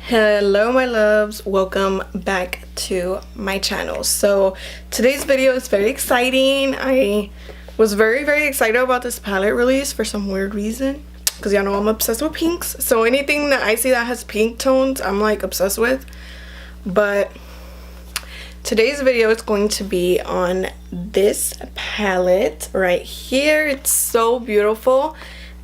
Hello my loves, welcome back to my channel. So today's video is very exciting. I was very excited about this palette release for some weird reason, because y'all know I'm obsessed with pinks. So anything that I see that has pink tones, I'm like obsessed with. But today's video is going to be on this palette right here. It's so beautiful.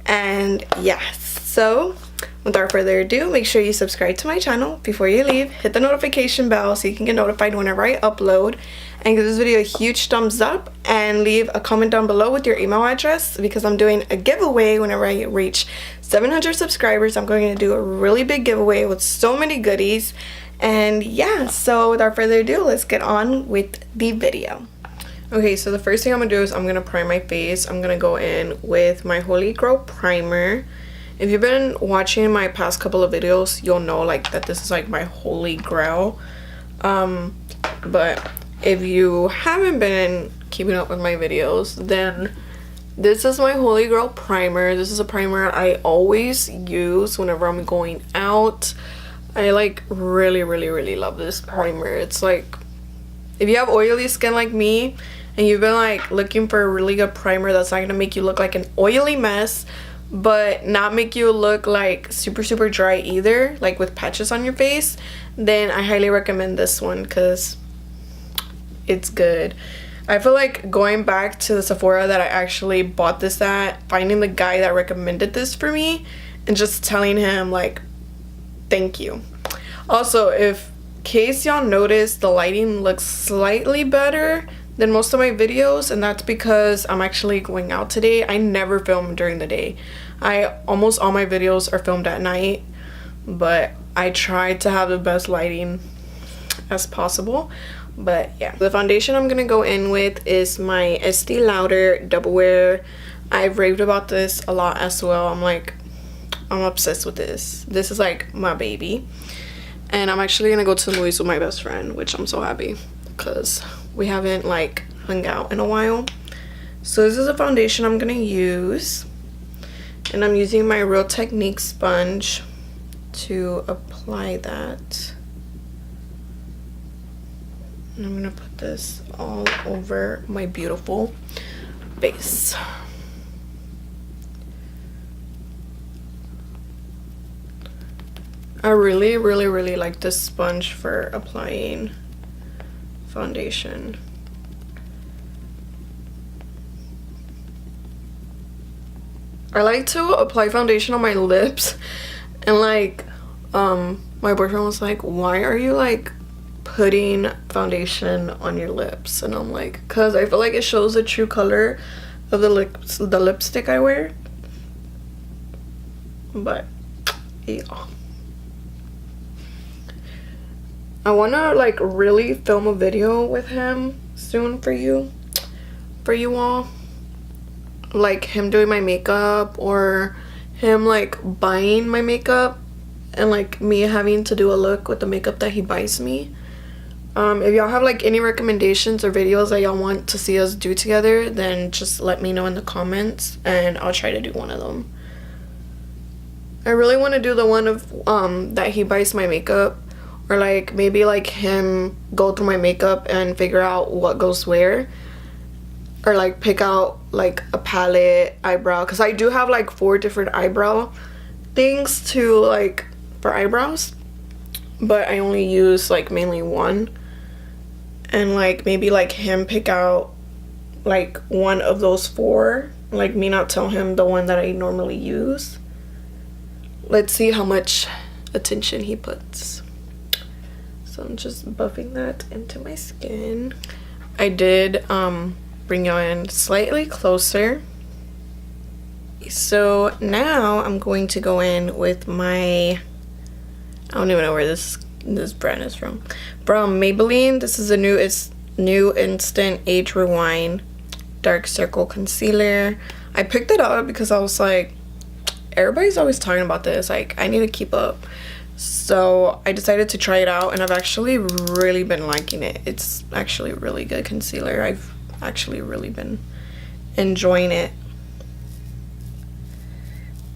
And yes, so without further ado, make sure you subscribe to my channel before you leave. Hit the notification bell so you can get notified whenever I upload. And give this video a huge thumbs up. And leave a comment down below with your email address, because I'm doing a giveaway whenever I reach 700 subscribers. I'm going to do a really big giveaway with so many goodies. And yeah, so without further ado, let's get on with the video. Okay, so the first thing I'm going to do is I'm going to prime my face. I'm going to go in with my Holy Grail primer. If you've been watching my past couple of videos, you'll know like that this is like my Holy Grail. But if you haven't been keeping up with my videos, then this is my Holy Grail primer. This is a primer I always use whenever I'm going out. I like really love this primer. It's like, if you have oily skin like me and you've been like looking for a really good primer that's not gonna make you look like an oily mess but not make you look like super dry either, like with patches on your face, then I highly recommend this one because it's good. I feel like going back to the Sephora that I actually bought this at, finding the guy that recommended this for me and just telling him like thank you. Also, if case y'all notice, the lighting looks slightly better than most of my videos, and that's because I'm actually going out today. I never film during the day. Almost all my videos are filmed at night, but I try to have the best lighting as possible. But yeah, the foundation I'm gonna go in with is my Estee Lauder Double Wear. I've raved about this a lot as well. I'm obsessed with this. This is like my baby. And I'm actually gonna go to the movies with my best friend, which I'm so happy because we haven't like hung out in a while. So this is a foundation I'm gonna use, and I'm using my Real Technique sponge to apply that. And I'm gonna put this all over my beautiful face. I really like this sponge for applying foundation. I like to apply foundation on my lips, and like my boyfriend was like, why are you like putting foundation on your lips? And I'm like, because I feel like it shows the true color of the lipstick I wear. But yeah, I want to like really film a video with him soon for you all, like him doing my makeup or him like buying my makeup and like me having to do a look with the makeup that he buys me. If y'all have like any recommendations or videos that y'all want to see us do together, then just let me know in the comments and I'll try to do one of them. I really want to do the one of that he buys my makeup, or like maybe like him go through my makeup and figure out what goes where, or like pick out like a palette, eyebrow, because I do have like 4 different eyebrow things to like for eyebrows, but I only use like mainly one, and like maybe like him pick out like one of those 4, like me not tell him the one that I normally use. Let's see how much attention he puts. So I'm just buffing that into my skin. I did bring you in slightly closer. So now I'm going to go in with my, I don't even know where this brand is from Maybelline. This is a new Instant Age Rewind Dark Circle Concealer. I picked it up because I was like, everybody's always talking about this, like I need to keep up. So I decided to try it out, and I've actually really been liking it. It's actually a really good concealer. I've actually really been enjoying it.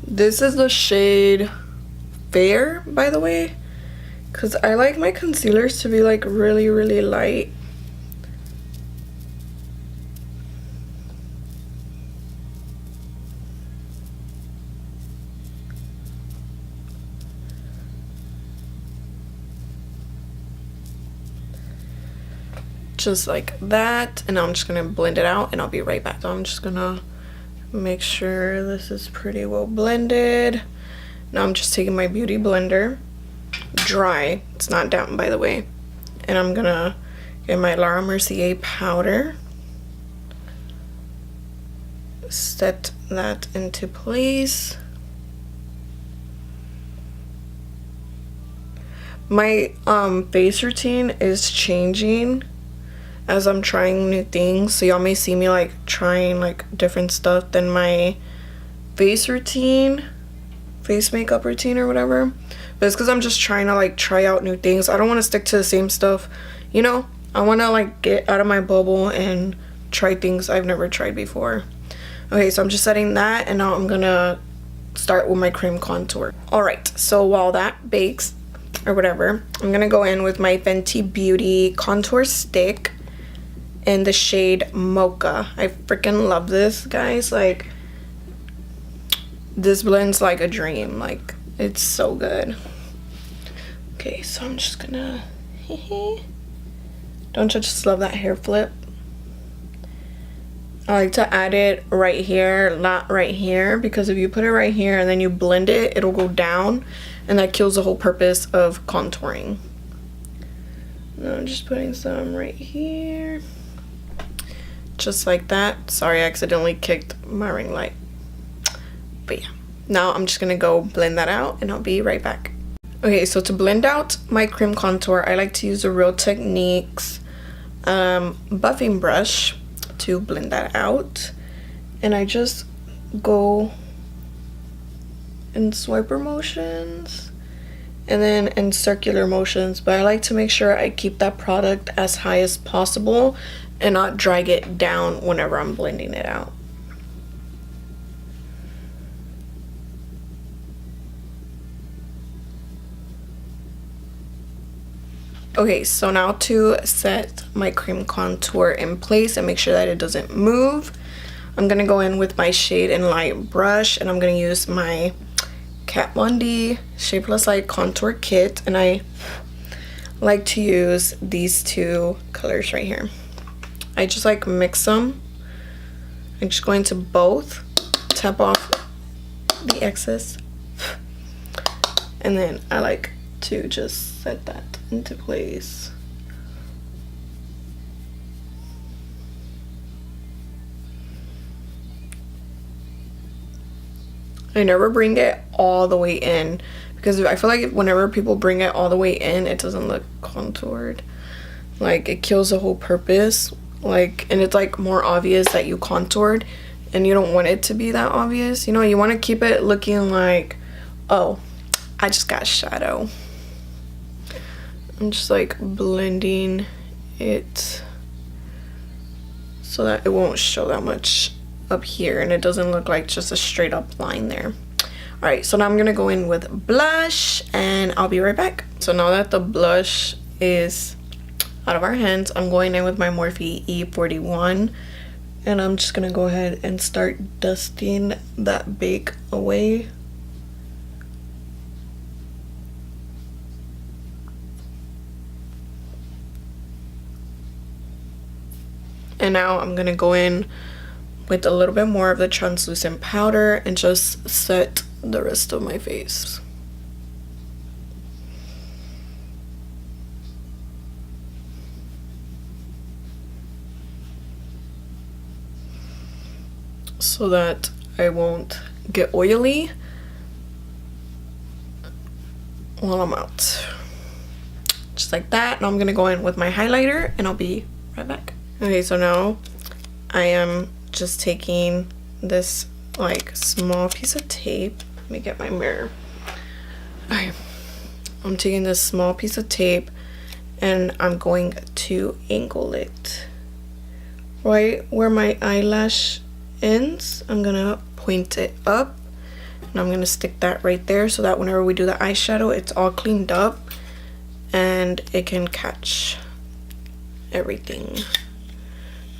This is the shade Fair, by the way. because I like my concealers to be like really, really light. Just like that, and now I'm just gonna blend it out and I'll be right back. So I'm just gonna make sure this is pretty well blended. Now I'm just taking my beauty blender, dry, it's not damp by the way, and I'm gonna get my Laura Mercier powder, set that into place. My face routine is changing as I'm trying new things, so y'all may see me like trying like different stuff than my face makeup routine or whatever, but it's because I'm just trying to like try out new things. I don't want to stick to the same stuff, you know. I want to like get out of my bubble and try things I've never tried before. Okay, so I'm just setting that, and now I'm gonna start with my cream contour. All right, so while that bakes or whatever, I'm gonna go in with my Fenty Beauty contour stick in the shade Mocha. I freaking love this, guys. Like, this blends like a dream. Like, it's so good. Okay, so I'm just gonna don't you just love that hair flip? I like to add it right here, not right here, because if you put it right here and then you blend it, it'll go down, and that kills the whole purpose of contouring. Now I'm just putting some right here, just like that. Sorry, I accidentally kicked my ring light. But yeah, now I'm just gonna go blend that out, and I'll be right back. Okay, so to blend out my cream contour, I like to use the Real Techniques buffing brush to blend that out, and I just go in swiper motions and then in circular motions, but I like to make sure I keep that product as high as possible and not drag it down whenever I'm blending it out. Okay, so now to set my cream contour in place and make sure that it doesn't move, I'm gonna go in with my Shade and Light brush, and I'm gonna use my Kat Von D Shade Plus Light contour kit, and I like to use these two colors right here. I just like mix them. I'm just going to both tap off the excess, and then I like to just set that into place. I never bring it all the way in, because I feel like whenever people bring it all the way in, it doesn't look contoured. Like, it kills the whole purpose. Like, and it's like more obvious that you contoured, and you don't want it to be that obvious. You know, you want to keep it looking like, oh, I just got shadow. I'm just like blending it so that it won't show that much up here, and it doesn't look like just a straight up line there. All right, so now I'm gonna go in with blush, and I'll be right back. So now that the blush is out of our hands, I'm going in with my Morphe E41, and I'm just gonna go ahead and start dusting that bake away. And now I'm gonna go in with a little bit more of the translucent powder and just set the rest of my face. So that I won't get oily while I'm out. Just like that. Now I'm gonna go in with my highlighter, and I'll be right back. Okay, so now I am just taking this like small piece of tape. Let me get my mirror. Okay, I'm taking this small piece of tape, and I'm going to angle it right where my eyelash ends. I'm gonna point it up, and I'm gonna stick that right there so that whenever we do the eyeshadow, it's all cleaned up and it can catch everything.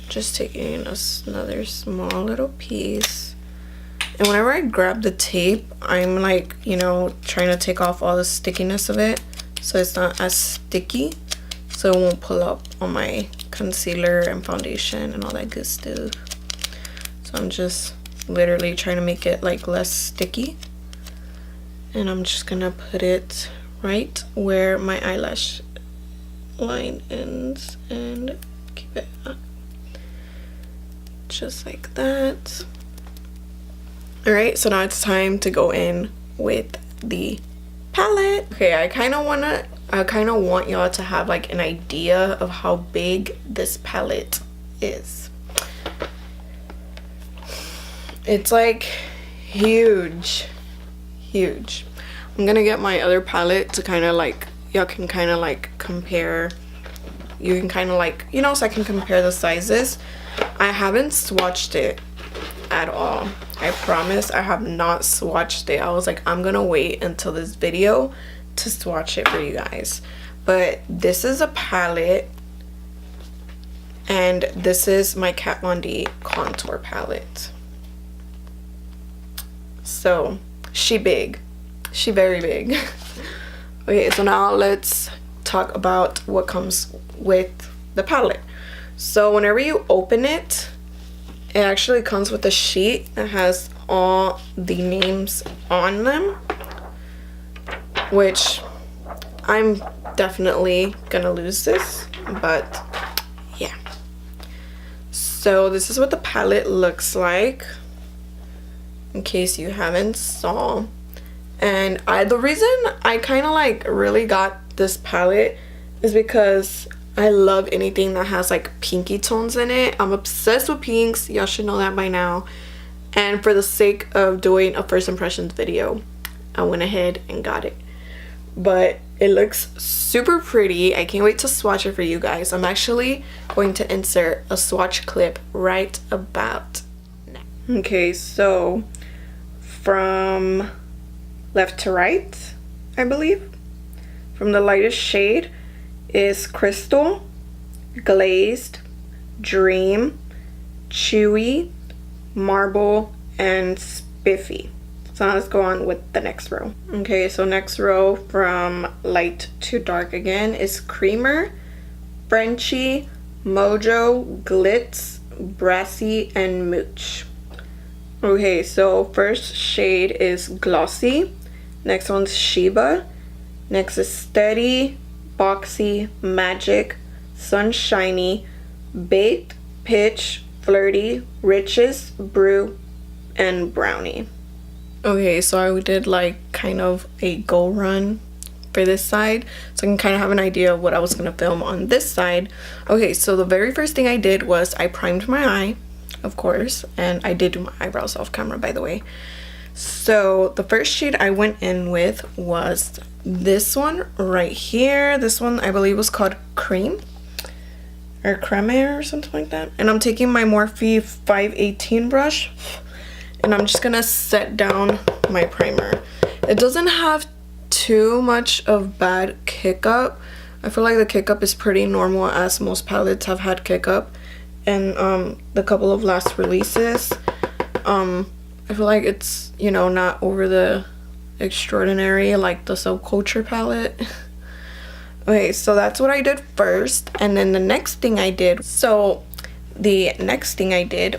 Just taking another small little piece, and whenever I grab the tape, I'm like, you know, trying to take off all the stickiness of it so it's not as sticky, so it won't pull up on my concealer and foundation and all that good stuff. So I'm just literally trying to make it like less sticky, and I'm just gonna put it right where my eyelash line ends and keep it up. Just like that. All right, so now it's time to go in with the palette. Okay, I kind of want y'all to have like an idea of how big this palette is. It's like huge. I'm gonna get my other palette to kind of like, y'all can kind of like compare. You can kind of like, you know, so I can compare the sizes. I haven't swatched it at all. I promise I have not swatched it. I was like, I'm gonna wait until this video to swatch it for you guys. But this is a palette, and this is my Kat Von D contour palette. So she big, she very big. Okay, so now let's talk about what comes with the palette. So whenever you open it, it actually comes with a sheet that has all the names on them, which I'm definitely gonna lose this, but yeah. So this is what the palette looks like, in case you haven't saw. And the reason I kind of like really got this palette is because I love anything that has like pinky tones in it. I'm obsessed with pinks. Y'all should know that by now. And for the sake of doing a first impressions video, I went ahead and got it. But it looks super pretty. I can't wait to swatch it for you guys. I'm actually going to insert a swatch clip right about now. Okay, so from left to right, I believe, from the lightest shade is Crystal, Glazed, Dream, Chewy, Marble, and Spiffy. So now let's go on with the next row. Okay, so next row from light to dark again is Creamer, Frenchy, Mojo, Glitz, Brassy, and Mooch. Okay, so first shade is Glossy, next one's Sheba, next is Steady, Boxy, Magic, Sunshiny, Baked, Pitch, Flirty, Riches, Brew, and Brownie. Okay, so I did like kind of a go run for this side, so I can kind of have an idea of what I was going to film on this side. Okay, so the very first thing I did was I primed my eye, of course, and I did do my eyebrows off camera, by the way. So the first shade I went in with was this one right here. This one I believe was called Cream or Creme or something like that. And I'm taking my Morphe 518 brush, and I'm just gonna set down my primer. It doesn't have too much of bad kick up. I feel like the kick up is pretty normal, as most palettes have had kick up. And the couple of last releases, I feel like it's, you know, not over the extraordinary like the Subculture palette. Okay, so that's what I did first, and then the next thing I did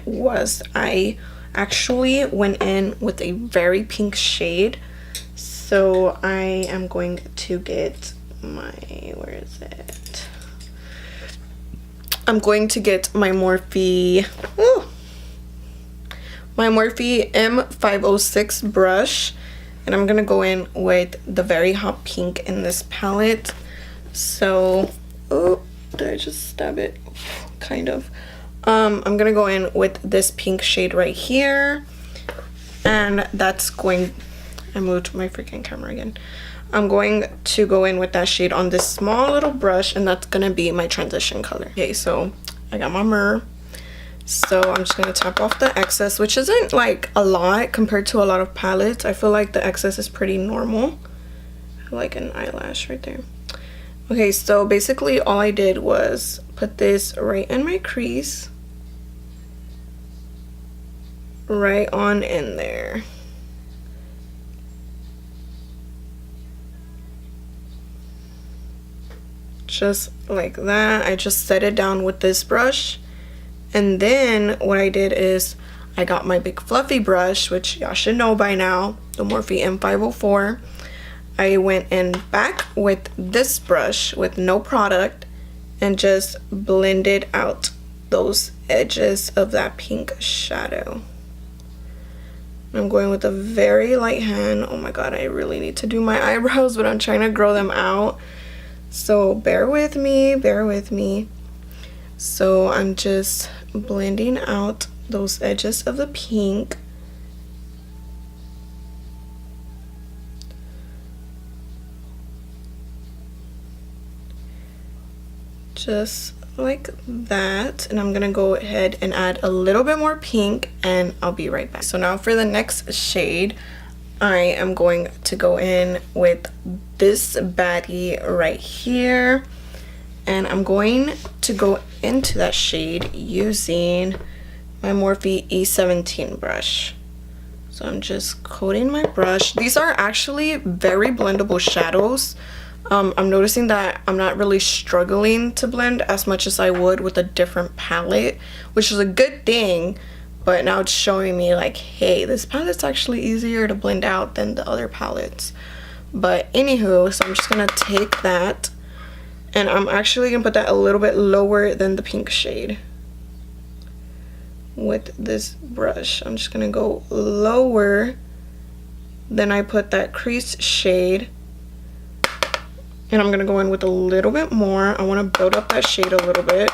was I actually went in with a very pink shade. So I am going to get my, where is it? I'm going to get my Morphe, my Morphe M506 brush, and I'm gonna go in with the very hot pink in this palette. So, oh, did I just stab it? Kind of. I'm gonna go in with this pink shade right here, and that's going, I moved my freaking camera again. I'm going to go in with that shade on this small little brush, and that's gonna be my transition color. Okay, so I got my mirror. So I'm just gonna tap off the excess, which isn't like a lot compared to a lot of palettes. I feel like the excess is pretty normal. I like an eyelash right there. Okay, so basically all I did was put this right in my crease. Right on in there. Just like that. I just set it down with this brush. And then what I did is I got my big fluffy brush, which y'all should know by now, the Morphe M504. I went in back with this brush with no product and just blended out those edges of that pink shadow. I'm going with a very light hand. Oh my god, I really need to do my eyebrows, but I'm trying to grow them out. So bear with me, bear with me. So I'm just blending out those edges of the pink. Just like that. And I'm gonna go ahead and add a little bit more pink and I'll be right back. So now for the next shade, I am going to go in with this baddie right here. And I'm going to go into that shade using my Morphe E17 brush. So I'm just coating my brush. These are actually very blendable shadows. I'm noticing that I'm not really struggling to blend as much as I would with a different palette, which is a good thing, but now it's showing me like, hey, this palette's actually easier to blend out than the other palettes. But anywho, so I'm just gonna take that and I'm actually gonna put that a little bit lower than the pink shade with this brush. I'm just gonna go lower than I put that crease shade. And I'm gonna go in with a little bit more. I wanna build up that shade a little bit.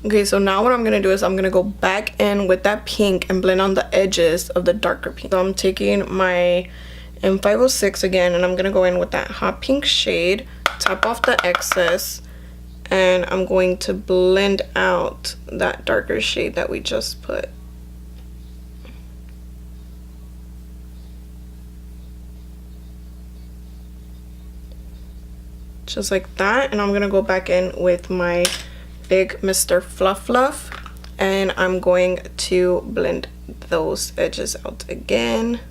Okay, so now what I'm gonna do is I'm gonna go back in with that pink and blend on the edges of the darker pink. So I'm taking my M506 again and I'm gonna go in with that hot pink shade, tap off the excess, and I'm going to blend out that darker shade that we just put. Just like that. And I'm gonna go back in with my big Mr. Fluff Fluff and I'm going to blend those edges out again.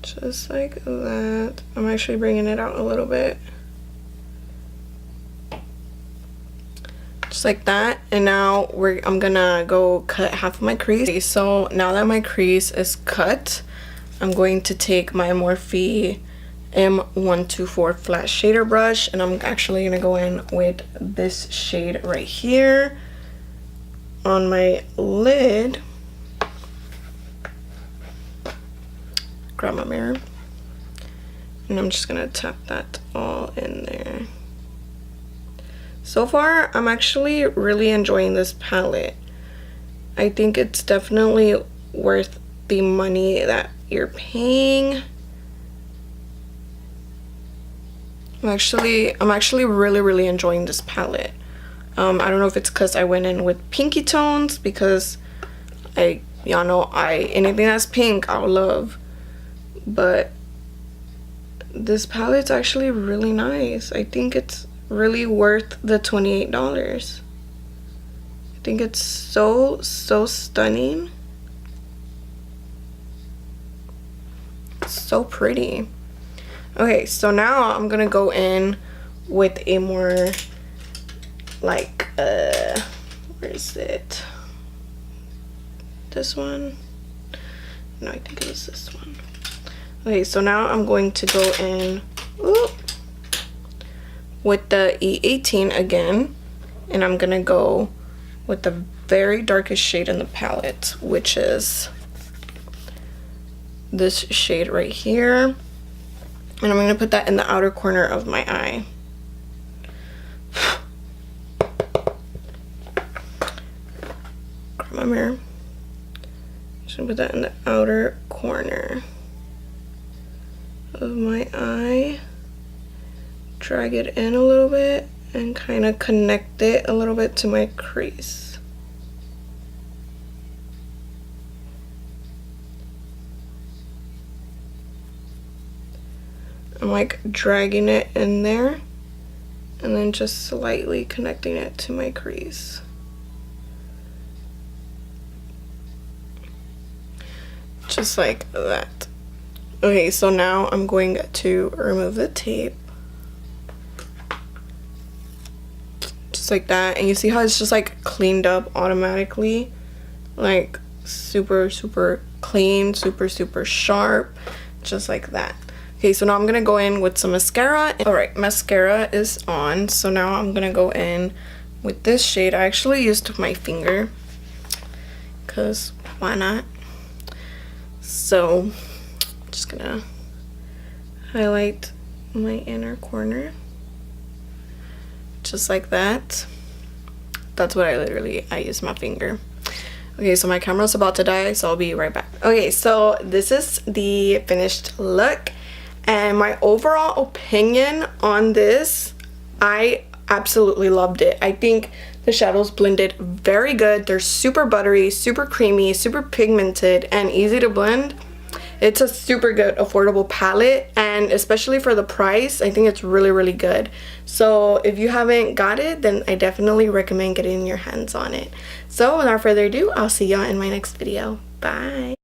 Just like that. I'm actually bringing it out a little bit. Just like that. And now I'm gonna go cut half of my crease. Okay, so now that my crease is cut, I'm going to take my Morphe M124 flat shader brush and I'm actually gonna go in with this shade right here on my lid. Grab my mirror and I'm just gonna tap that all in there. So far I'm actually really enjoying this palette. I think it's definitely worth the money that you're paying. I'm actually really enjoying this palette. I don't know if it's because I went in with pinky tones, because y'all know anything that's pink I'll love. But this palette's actually really nice. I think it's really worth the $28. I think it's so stunning. It's so pretty. Okay, so now I'm gonna go in with a more like where is it? This one? No, I think it was this one. Okay, so now I'm going to go in with the E18 again, and I'm gonna go with the very darkest shade in the palette, which is this shade right here. And I'm going to put that in the outer corner of my eye. Grab my mirror. Just going to put that in the outer corner of my eye. Drag it in a little bit and kind of connect it a little bit to my crease. I'm like dragging it in there and then just slightly connecting it to my crease. Just like that. Okay, so now I'm going to remove the tape. Just like that. And you see how it's just like cleaned up automatically? Like super, super clean, super, super sharp. Just like that. Okay, so now I'm gonna go in with some mascara. Alright, mascara is on. So now I'm gonna go in with this shade. I actually used my finger, because why not? So, just gonna highlight my inner corner. Just like that. That's what I use my finger. Okay, so my camera's about to die, so I'll be right back. Okay, so this is the finished look. And my overall opinion on this, I absolutely loved it. I think the shadows blended very good. They're super buttery, super creamy, super pigmented, and easy to blend. It's a super good affordable palette, and especially for the price, I think it's really, really good. So if you haven't got it, then I definitely recommend getting your hands on it. So without further ado, I'll see y'all in my next video. Bye.